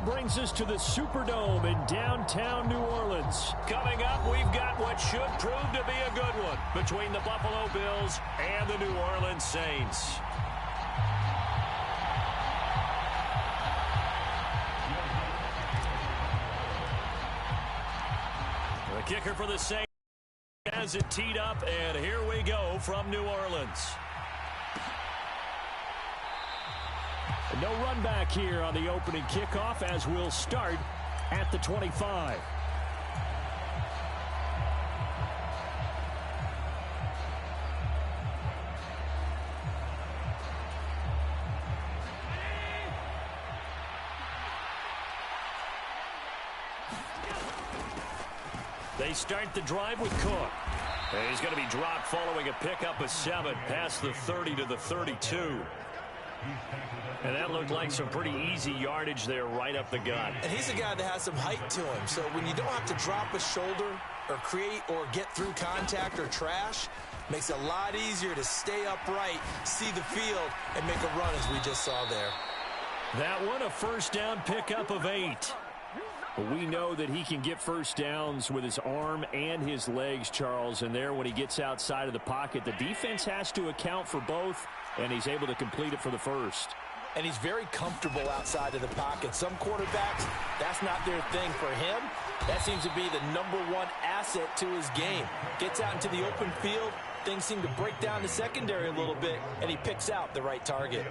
brings us to the Superdome in downtown New Orleans. Coming up, we've got what should prove to be a good one between the Buffalo Bills and the New Orleans Saints. The kicker for the Saints has it teed up, and here we go from New Orleans. No run back here on the opening kickoff as we'll start at the 25. They start the drive with Cook. And he's going to be dropped following a pickup of 7 past the 30 to the 32. And that looked like some pretty easy yardage there right up the gut. And he's a guy that has some height to him. So when you don't have to drop a shoulder or create or get through contact or trash, makes it a lot easier to stay upright, see the field, and make a run as we just saw there. That one a first down pickup of 8. But we know that he can get first downs with his arm and his legs, Charles. And there, when he gets outside of the pocket, the defense has to account for both, and he's able to complete it for the first. And he's very comfortable outside of the pocket. Some quarterbacks, that's not their thing. For him, that seems to be the #1 asset to his game. Gets out into the open field, things seem to break down the secondary a little bit, and he picks out the right target.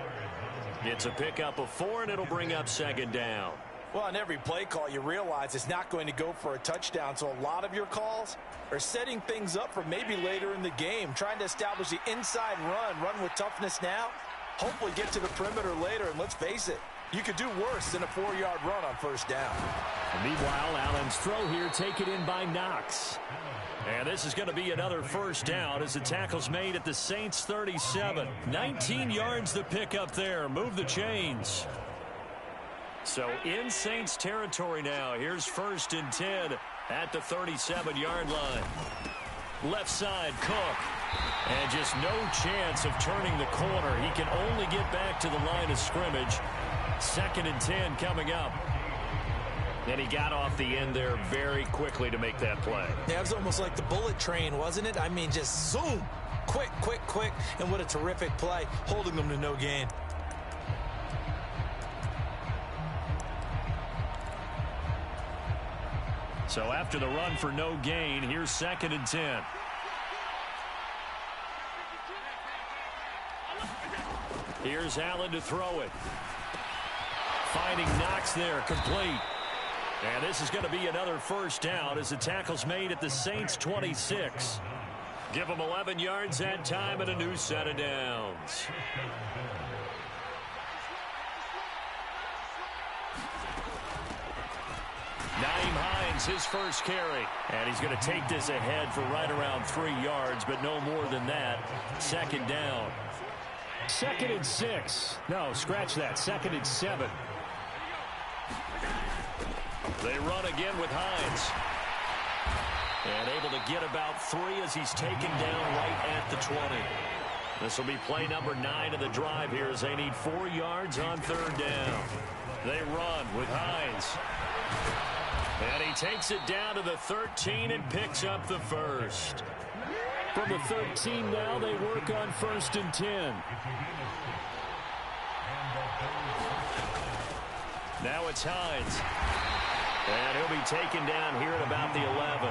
It's a pickup of 4, and it'll bring up second down. Well, on every play call, you realize it's not going to go for a touchdown, so a lot of your calls are setting things up for maybe later in the game, trying to establish the inside run with toughness now, hopefully get to the perimeter later, and let's face it, you could do worse than a 4-yard run on first down. And meanwhile, Allen's throw here taken in by Knox. And this is going to be another first down as the tackle's made at the Saints 37. 19 yards the pickup there. Move the chains. So in Saints territory now. Here's 1st and 10 at the 37-yard line. Left side, Cook. And just no chance of turning the corner. He can only get back to the line of scrimmage. 2nd and 10 coming up. And he got off the end there very quickly to make that play. Yeah, it was almost like the bullet train, wasn't it? I mean, just zoom. Quick, quick, quick. And what a terrific play, holding them to no gain. So after the run for no gain, here's 2nd and 10. Here's Allen to throw it. Finding Knox there, complete. And this is going to be another first down as the tackle's made at the Saints 26. Give them 11 yards that time and a new set of downs. Naeem Hines, his first carry. And he's going to take this ahead for right around 3 yards, but no more than that. 2nd down. 2nd and 6. No, scratch that. 2nd and 7. They run again with Hines. And able to get about 3 as he's taken down right at the 20. This will be play number 9 of the drive here as they need 4 yards on 3rd down. They run with Hines. And he takes it down to the 13 and picks up the first. From the 13 now, they work on 1st and 10. Now it's Hines. And he'll be taken down here at about the 11.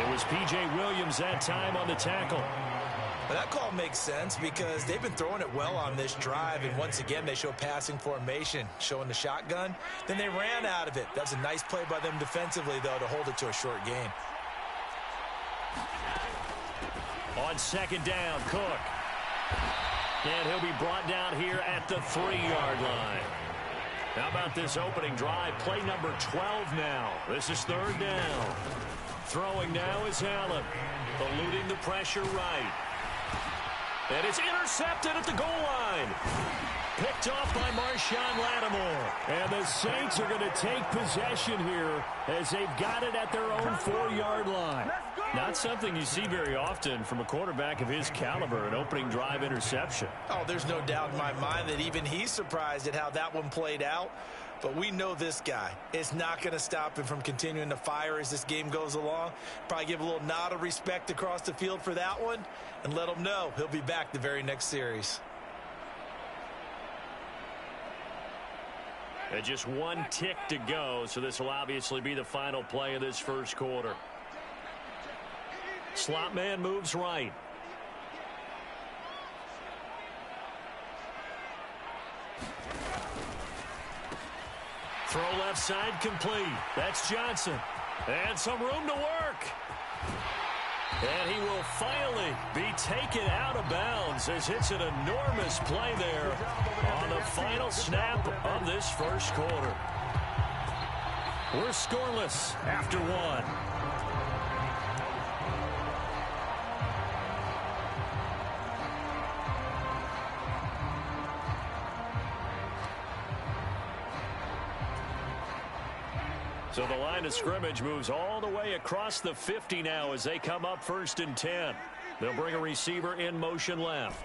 It was P.J. Williams that time on the tackle. But that call makes sense because they've been throwing it well on this drive, and once again they show passing formation, showing the shotgun. Then they ran out of it. That's a nice play by them defensively, though, to hold it to a short gain. On 2nd down, Cook. And he'll be brought down here at the 3-yard line. How about this opening drive? Play number 12 now. This is 3rd down. Throwing now is Allen. Eluding the pressure right. And it's intercepted at the goal line. Picked off by Marshawn Lattimore. And the Saints are going to take possession here as they've got it at their own 4-yard line. Not something you see very often from a quarterback of his caliber, an opening drive interception. Oh, there's no doubt in my mind that even he's surprised at how that one played out. But we know this guy is not going to stop him from continuing to fire as this game goes along. Probably give a little nod of respect across the field for that one and let him know he'll be back the very next series. And just one tick to go, so this will obviously be the final play of this first quarter. Slot man moves right. Throw left side complete. That's Johnson. And some room to work. And he will finally be taken out of bounds as it's an enormous play there on the final snap of this first quarter. We're scoreless after one. So the line of scrimmage moves all the way across the 50 now as they come up 1st and 10. They'll bring a receiver in motion left.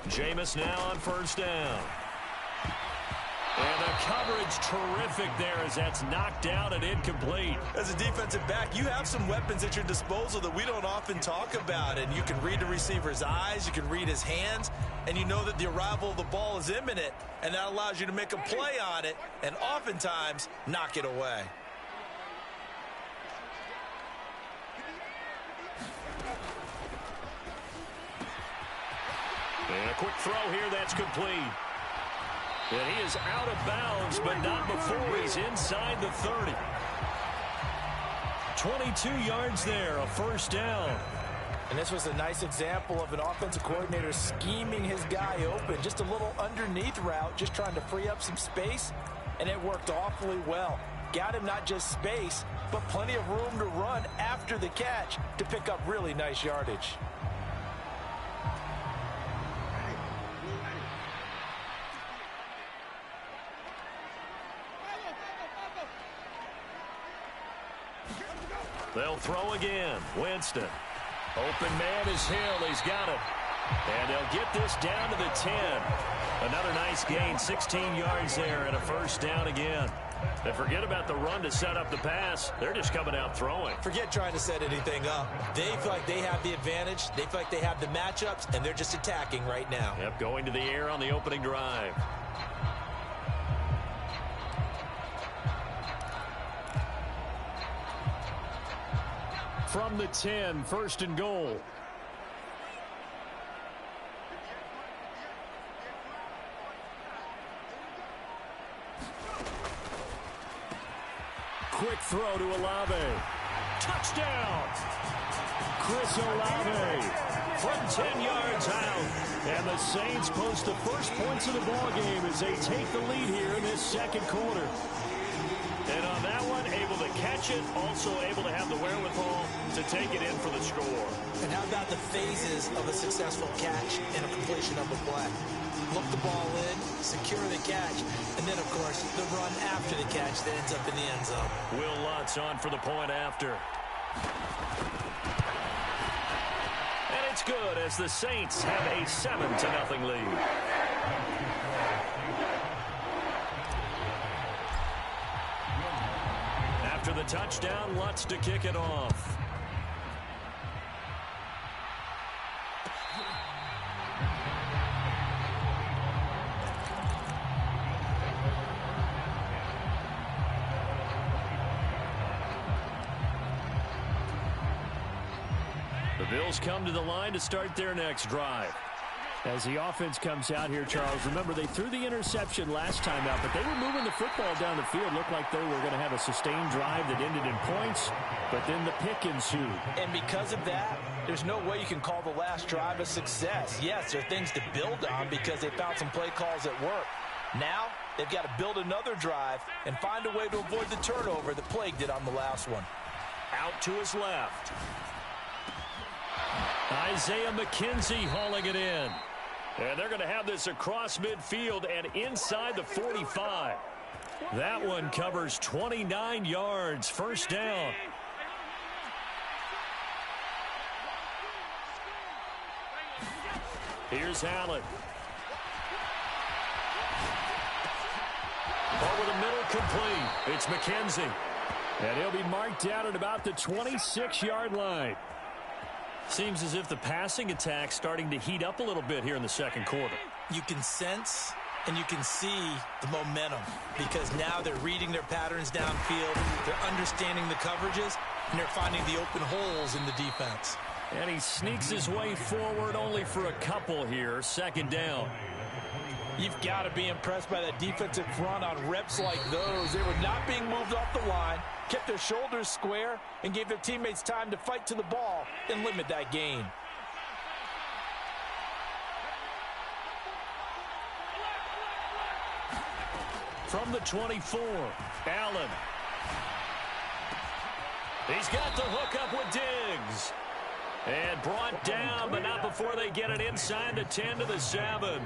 Jameis now on 1st down. And the coverage terrific there as that's knocked out and incomplete. As a defensive back, you have some weapons at your disposal that we don't often talk about. And you can read the receiver's eyes, you can read his hands, and you know that the arrival of the ball is imminent. And that allows you to make a play on it and oftentimes knock it away. And a quick throw here, that's complete. And he is out of bounds, but not before he's inside the 30. 22 yards there, a 1st down. And this was a nice example of an offensive coordinator scheming his guy open. Just a little underneath route, just trying to free up some space, and it worked awfully well. Got him not just space, but plenty of room to run after the catch to pick up really nice yardage. They'll throw again. Winston. Open man is Hill. He's got it. And they'll get this down to the 10. Another nice gain, 16 yards there, and a 1st down again. And forget about the run to set up the pass. They're just coming out throwing. Forget trying to set anything up. They feel like they have the advantage. They feel like they have the matchups, and they're just attacking right now. Yep, going to the air on the opening drive. From the 10, 1st and goal. Quick throw to Olave. Touchdown! Chris Olave from 10 yards out. And the Saints post the first points of the ballgame as they take the lead here in this second quarter. And on that one, able to catch it, also able to have the wherewithal to take it in for the score. And how about the phases of a successful catch and a completion of a play? Look the ball in, secure the catch, and then, of course, the run after the catch that ends up in the end zone. Will Lutz on for the point after. And it's good as the Saints have a 7-0 lead. After the touchdown, Lutz to kick it off. The Bills come to the line to start their next drive. As the offense comes out here, Charles, remember they threw the interception last time out, but they were moving the football down the field. Looked like they were going to have a sustained drive that ended in points, but then the pick ensued. And because of that, there's no way you can call the last drive a success. Yes, there are things to build on because they found some play calls that work. Now, they've got to build another drive and find a way to avoid the turnover that plagued it on the last one. Out to his left. Isaiah McKenzie hauling it in. And they're going to have this across midfield and inside the 45. That one covers 29 yards. 1st down. Here's Allen. Over the middle, complete. It's McKenzie. And he'll be marked down at about the 26-yard line. Seems as if the passing attack's starting to heat up a little bit here in the second quarter. You can sense and you can see the momentum because now they're reading their patterns downfield, they're understanding the coverages, and they're finding the open holes in the defense. And he sneaks his way forward only for a couple here. Second down. You've got to be impressed by that defensive front on reps like those. They were not being moved off the line, kept their shoulders square, and gave their teammates time to fight to the ball and limit that gain. From the 24, Allen. He's got the hook up with Diggs. And brought down, but not before they get it inside the 10 to the 7.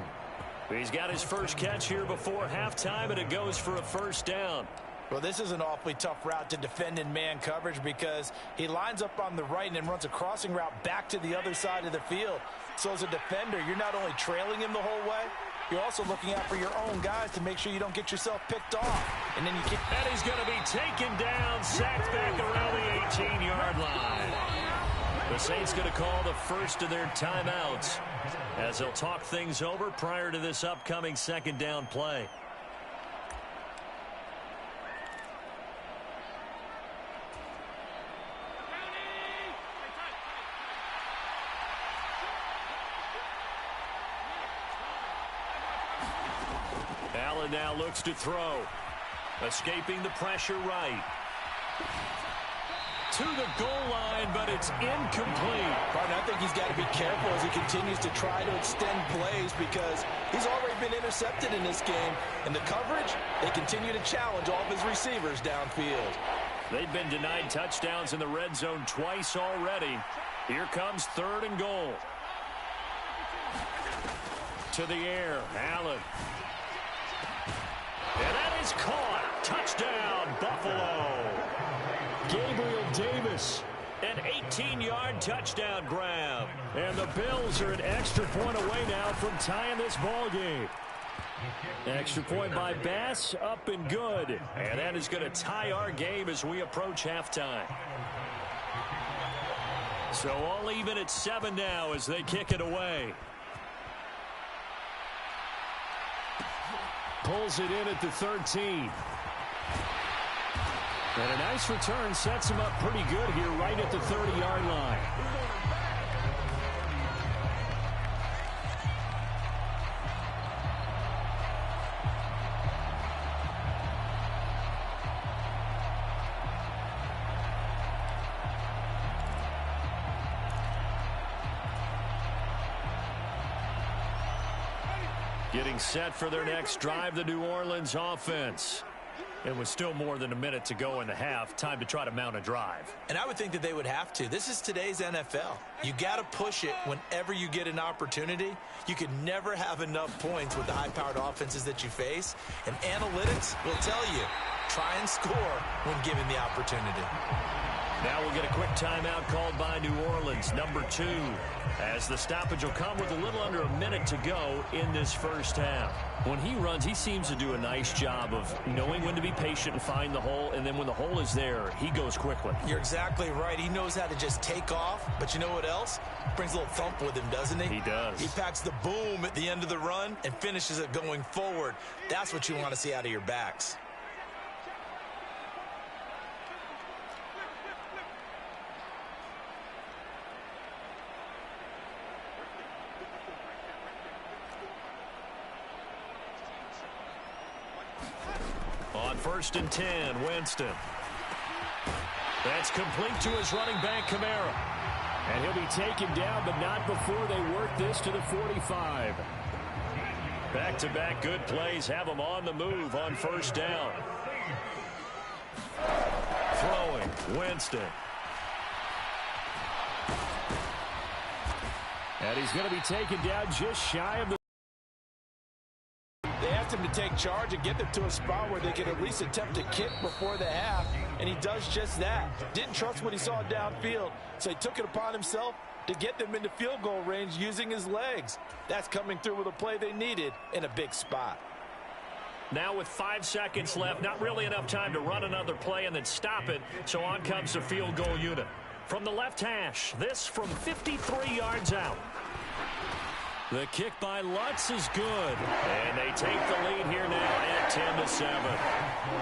He's got his first catch here before halftime, and it goes for a first down. Well, this is an awfully tough route to defend in man coverage because he lines up on the right and then runs a crossing route back to the other side of the field. So as a defender, you're not only trailing him the whole way, you're also looking out for your own guys to make sure you don't get yourself picked off. And then you kick. And he's going to be taken down, sacked back around the 18-yard line. The Saints going to call the first of their timeouts as they'll talk things over prior to this upcoming second down play. Allen now looks to throw. Escaping the pressure right. To the goal line, but it's incomplete. Partner, I think he's got to be careful as he continues to try to extend plays because he's already been intercepted in this game. And the coverage, they continue to challenge all of his receivers downfield. They've been denied touchdowns in the red zone twice already. Here comes third and goal. To the air, Allen. And that is caught. Touchdown, Buffalo. Gabriel Davis. An 18-yard touchdown grab. And the Bills are an extra point away now from tying this ball game. Extra point by Bass, up and good. And that is going to tie our game as we approach halftime. So all even at 7 now as they kick it away. Pulls it in at the 13. And a nice return sets him up pretty good here right at the 30-yard line. Getting set for their next drive, the New Orleans offense. It was still more than a minute to go in the half. Time to try to mount a drive. And I would think that they would have to. This is today's NFL. You got to push it whenever you get an opportunity. You can never have enough points with the high-powered offenses that you face. And analytics will tell you, try and score when given the opportunity. Now we'll get a quick timeout called by New Orleans, number 2, as the stoppage will come with a little under a minute to go in this first half. When he runs, he seems to do a nice job of knowing when to be patient and find the hole, and then when the hole is there, he goes quickly. You're exactly right. He knows how to just take off, but you know what else? Brings a little thump with him, doesn't he? He does. He packs the boom at the end of the run and finishes it going forward. That's what you want to see out of your backs. On 1st and 10, Winston. That's complete to his running back, Kamara. And he'll be taken down, but not before they work this to the 45. Back-to-back good plays have him on the move on first down. Throwing, Winston. And he's going to be taken down just shy of the... They asked him to take charge and get them to a spot where they could at least attempt a kick before the half, and he does just that. Didn't trust what he saw downfield, so he took it upon himself to get them into field goal range using his legs. That's coming through with a play they needed in a big spot. Now with 5 seconds left, not really enough time to run another play and then stop it. So on comes the field goal unit. From the left hash, this from 53 yards out. The kick by Lutz is good. And they take the lead here now at 10-7.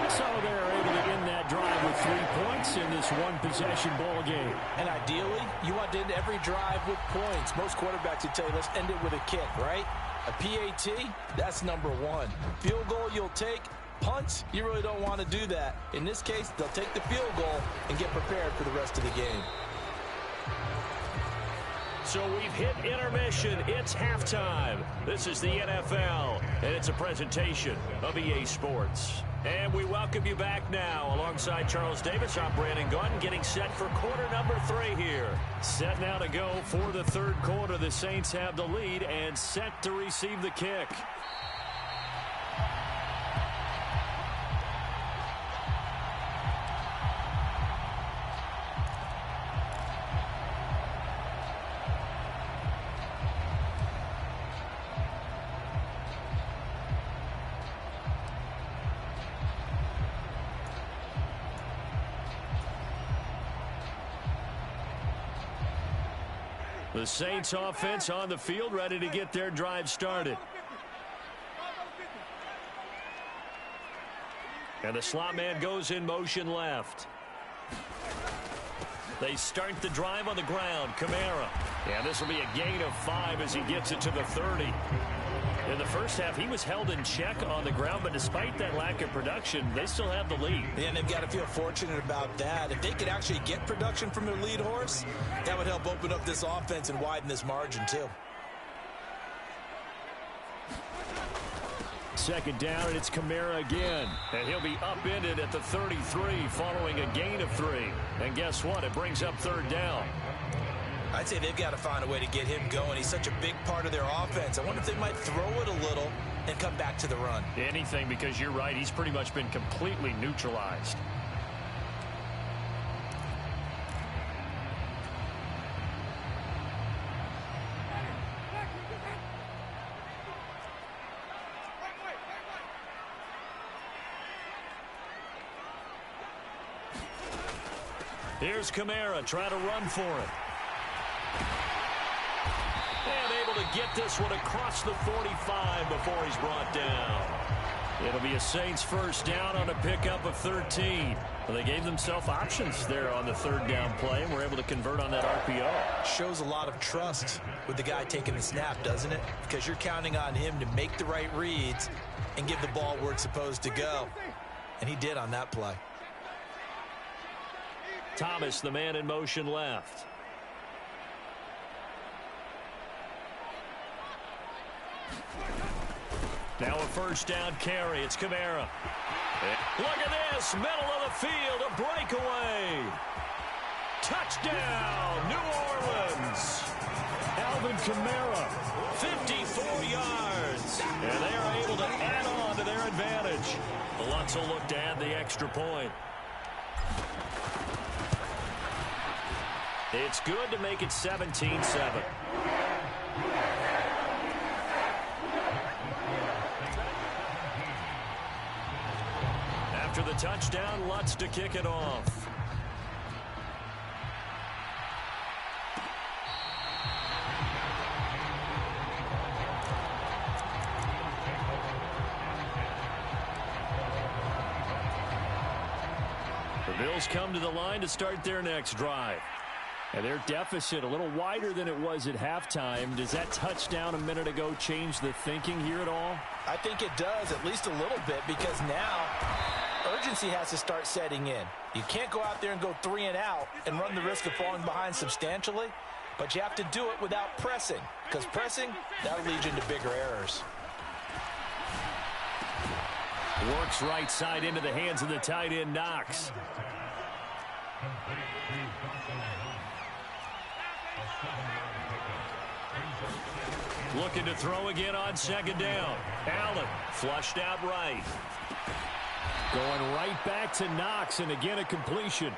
So they're able to end that drive with 3 points in this one-possession ball game. And ideally, you want to end every drive with points. Most quarterbacks would tell you, let's end it with a kick, right? A PAT, that's number one. Field goal you'll take. Punts, you really don't want to do that. In this case, they'll take the field goal and get prepared for the rest of the game. So we've hit intermission. It's halftime. This is the NFL, and it's a presentation of EA Sports. And we welcome you back now. Alongside Charles Davis, I'm Brandon Gaudin, getting set for quarter number 3 here. Set now to go for the third quarter. The Saints have the lead and set to receive the kick. The Saints offense on the field, ready to get their drive started. And the slot man goes in motion left. They start the drive on the ground. Kamara. And this will be a gain of 5 as he gets it to the 30. In the first half, he was held in check on the ground, but despite that lack of production, they still have the lead. Yeah, and they've got to feel fortunate about that. If they could actually get production from their lead horse, that would help open up this offense and widen this margin, too. Second down, and it's Kamara again. And he'll be upended at the 33 following a gain of 3. And guess what? It brings up third down. I'd say they've got to find a way to get him going. He's such a big part of their offense. I wonder if they might throw it a little and come back to the run. Anything, because you're right. He's pretty much been completely neutralized. Here's Kamara trying to run for it. And able to get this one across the 45 before he's brought down. It'll be a Saints first down on a pickup of 13. Well, they gave themselves options there on the third down play and were able to convert on that RPO. Shows a lot of trust with the guy taking the snap, doesn't it? Because you're counting on him to make the right reads and give the ball where it's supposed to go. And he did on that play. Thomas, the man in motion left. Now a first down carry. It's Kamara. Look at this. Middle of the field. A breakaway. Touchdown, New Orleans. Alvin Kamara. 54 yards. And they are able to add on to their advantage. Lutz will look to add the extra point. It's good to make it 17-7. After the touchdown, Lutz to kick it off. The Bills come to the line to start their next drive. And their deficit a little wider than it was at halftime. Does that touchdown a minute ago change the thinking here at all? I think it does, at least a little bit, because now urgency has to start setting in. You can't go out there and go 3 and out and run the risk of falling behind substantially, but you have to do it without pressing, because pressing, that'll lead you into bigger errors. Works right side into the hands of the tight end, Knox. Looking to throw again on second down. Allen flushed out right. Going right back to Knox, and again a completion.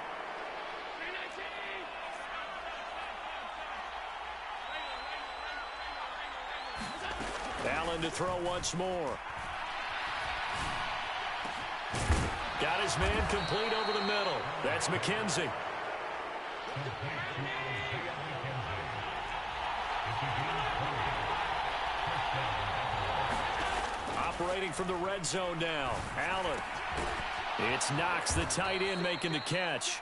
Allen to throw once more. Got his man complete over the middle. That's McKenzie. Operating from the red zone now. Allen. It's Knox, the tight end, making the catch.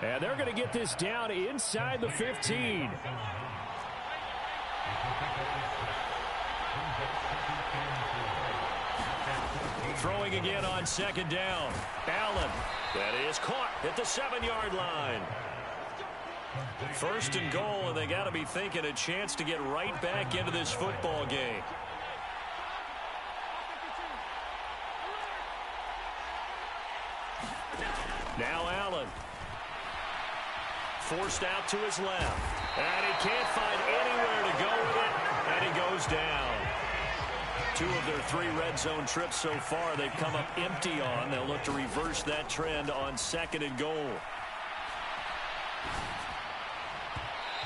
And they're going to get this down inside the 15. Throwing again on second down. Allen. That is caught at the 7-yard line. First and goal, and they got to be thinking a chance to get right back into this football game. Now Allen. Forced out to his left. And he can't find anywhere to go with it. And he goes down. 2 of their 3 red zone trips so far they've come up empty on. They'll look to reverse that trend on second and goal.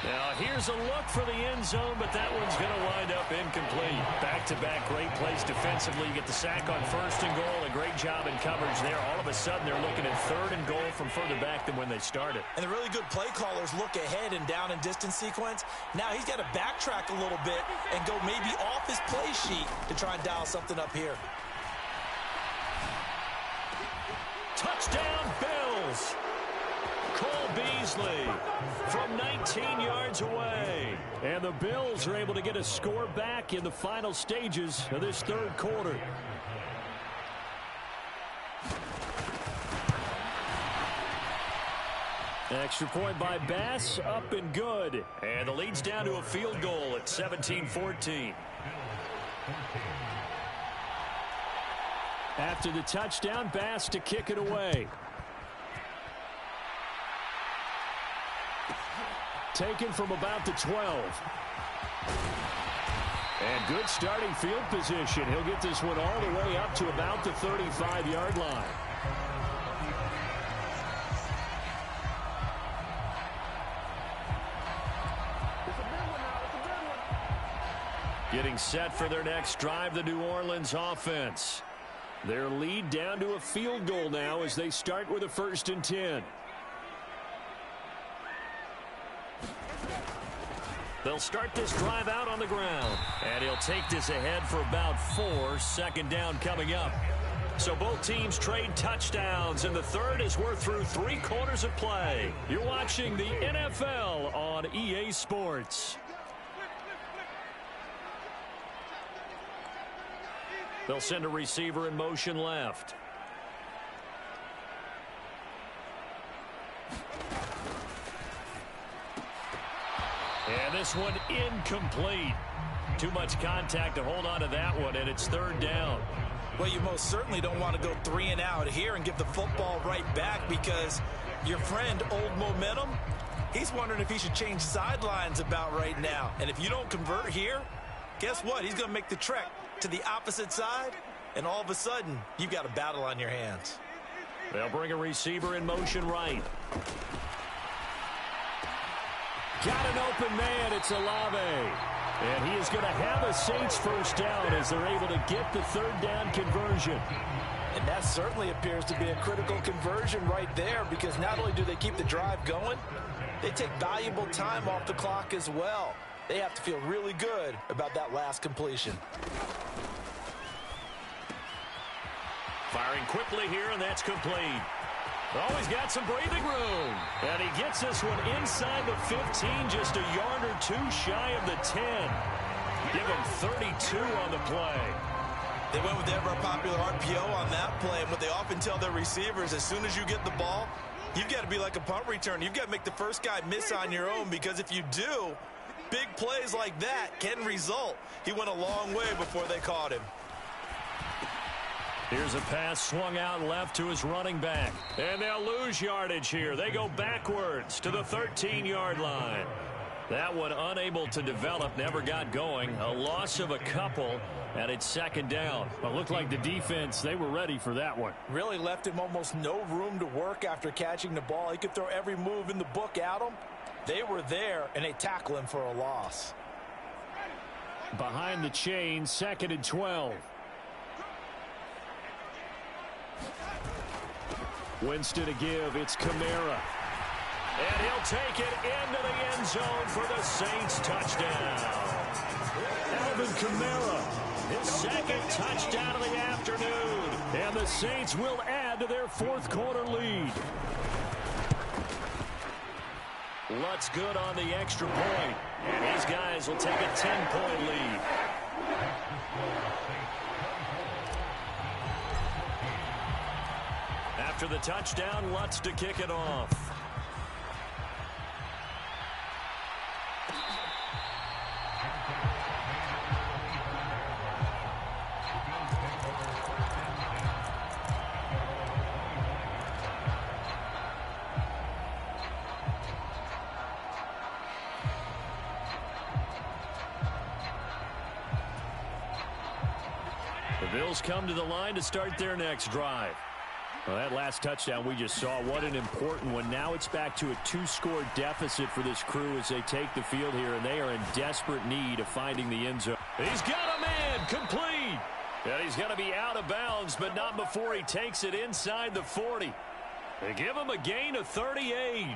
Now here's a look for the end zone, but that one's going to wind up incomplete. Back-to-back great plays defensively. You get the sack on first and goal. A great job in coverage there. All of a sudden they're looking at third and goal from further back than when they started. And the really good play callers look ahead and down and distance sequence. Now he's got to backtrack a little bit and go maybe off his play sheet to try and dial something up here. Touchdown Bills! Cole Beasley from 19 yards away. And the Bills are able to get a score back in the final stages of this third quarter. Extra point by Bass, up and good. And the lead's down to a field goal at 17-14. After the touchdown, Bass to kick it away. Taken from about the 12. And good starting field position. He'll get this one all the way up to about the 35-yard line. Getting set for their next drive, the New Orleans offense. Their lead down to a field goal now as they start with a 1st and 10. They'll start this drive out on the ground. And he'll take this ahead for about 4. Second down coming up. So both teams trade touchdowns, and the third as we're through 3 quarters of play. You're watching the NFL on EA Sports. They'll send a receiver in motion left. And this one incomplete. Too much contact to hold on to that one, and it's 3rd down. Well, you most certainly don't want to go 3 and out here and give the football right back, because your friend, Old Momentum, he's wondering if he should change sidelines about right now. And if you don't convert here, guess what? He's going to make the trek to the opposite side, and all of a sudden, you've got a battle on your hands. They'll bring a receiver in motion right. Got an open man. It's Olave. And he is going to have a Saints first down as they're able to get the 3rd down conversion. And that certainly appears to be a critical conversion right there, because not only do they keep the drive going, they take valuable time off the clock as well. They have to feel really good about that last completion. Firing quickly here, and that's complete. Oh, he's got some breathing room. And he gets this one inside the 15, just a yard or 2 shy of the 10. Give him 32 on the play. They went with the ever-popular RPO on that play, and what they often tell their receivers, as soon as you get the ball, you've got to be like a punt return. You've got to make the first guy miss on your own, because if you do, big plays like that can result. He went a long way before they caught him. Here's a pass swung out left to his running back. And they'll lose yardage here. They go backwards to the 13-yard line. That one unable to develop, never got going. A loss of a couple, and it's 2nd down. Well, it looked like the defense, they were ready for that one. Really left him almost no room to work after catching the ball. He could throw every move in the book at him. They were there, and they tackle him for a loss. Behind the chain, 2nd and 12. Winston to give. It's Kamara. And he'll take it into the end zone for the Saints touchdown. Alvin Kamara, His 2nd touchdown of the afternoon. and the Saints will add to their 4th quarter lead. Lutz good on the extra point. And his guys will take a 10-point lead. After the touchdown, Lutz to kick it off. The Bills come to the line to start their next drive. Well, that last touchdown we just saw, what an important one. Now it's back to a 2-score deficit for this crew as they take the field here, and they are in desperate need of finding the end zone. He's got a man complete. And he's going to be out of bounds, but not before he takes it inside the 40. They give him a gain of 38.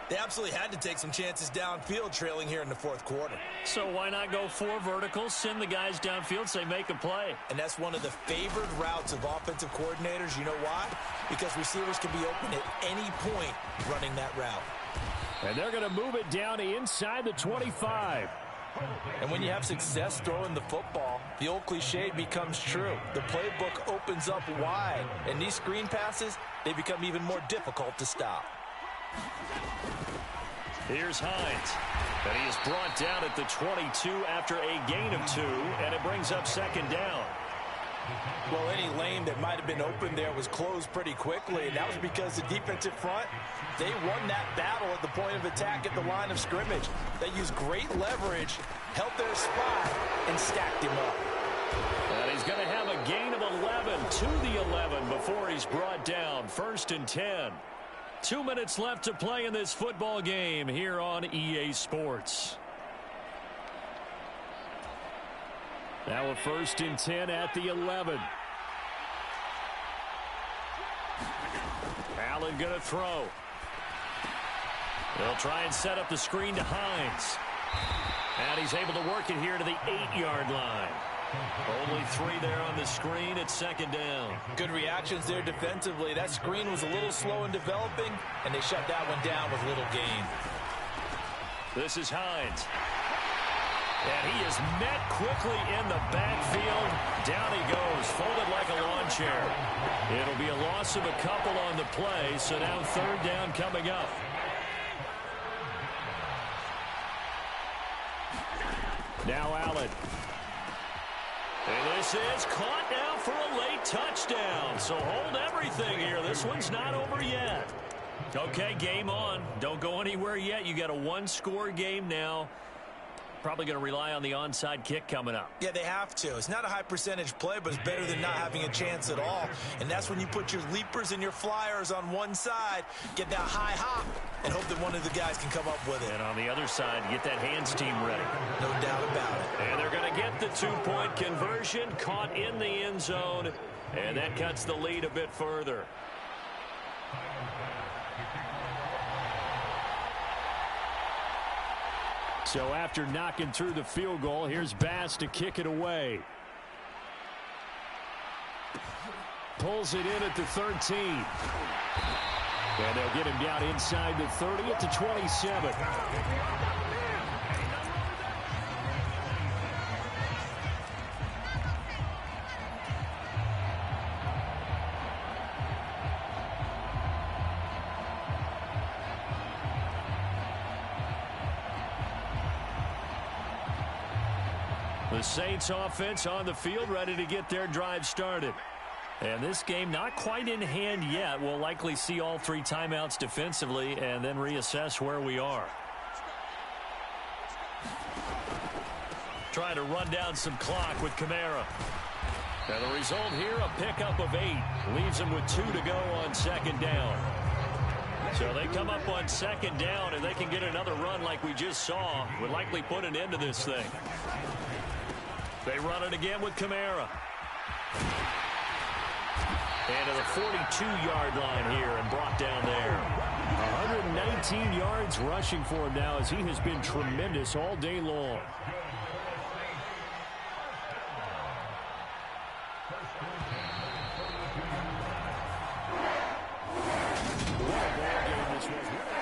They absolutely had to take some chances downfield trailing here in the 4th quarter. So why not go 4 verticals, send the guys downfield, say make a play. And that's one of the favored routes of offensive coordinators. You know why? Because receivers can be open at any point running that route. And they're going to move it down to inside the 25. And when you have success throwing the football, the old cliche becomes true. The playbook opens up wide, and these screen passes, they become even more difficult to stop. Here's Hines. And he is brought down at the 22 after a gain of 2, and it brings up 2nd down. Well, any lane that might have been open there was closed pretty quickly, and that was because the defensive front, they won that battle at the point of attack at the line of scrimmage. They used great leverage, held their spot, and stacked him up. And he's going to have a gain of 11 to the 11 before he's brought down. 1st and 10. 2 minutes left to play in this football game here on EA Sports. Now a 1st and 10 at the 11. Allen going to throw. They'll try and set up the screen to Hines. And he's able to work it here to the 8-yard line. Only 3 there on the screen at 2nd down. Good reactions there defensively. That screen was a little slow in developing, and they shut that one down with little gain. This is Hines. And he is met quickly in the backfield. Down he goes, folded like a lawn chair. It'll be a loss of a couple on the play, so now 3rd down coming up. Now Allen. And this is caught now for a late touchdown. So hold everything here. This one's not over yet. Okay, game on. Don't go anywhere yet. You got a 1-score game now. Probably going to rely on the onside kick coming up. Yeah, they have to. It's not a high percentage play, but it's better than not having a chance at all. And that's when you put your leapers and your flyers on one side, get that high hop, and hope that one of the guys can come up with it. And on the other side, get that hands team ready. No doubt about it. And they're going to get the 2-point conversion, caught in the end zone, and that cuts the lead a bit further. So after knocking through the field goal, here's Bass to kick it away. Pulls it in at the 13. And they'll get him down inside the 30 at the 27. The Saints offense on the field, ready to get their drive started. And this game not quite in hand yet. We'll likely see all 3 timeouts defensively and then reassess where we are. Trying to run down some clock with Kamara. And the result here, a pickup of 8. Leaves them with 2 to go on 2nd down. So they come up on 2nd down, and they can get another run like we just saw. Would likely put an end to this thing. They run it again with Kamara. And to the 42-yard line here and brought down there. 119 yards rushing for him now as he has been tremendous all day long. What a ball game this was.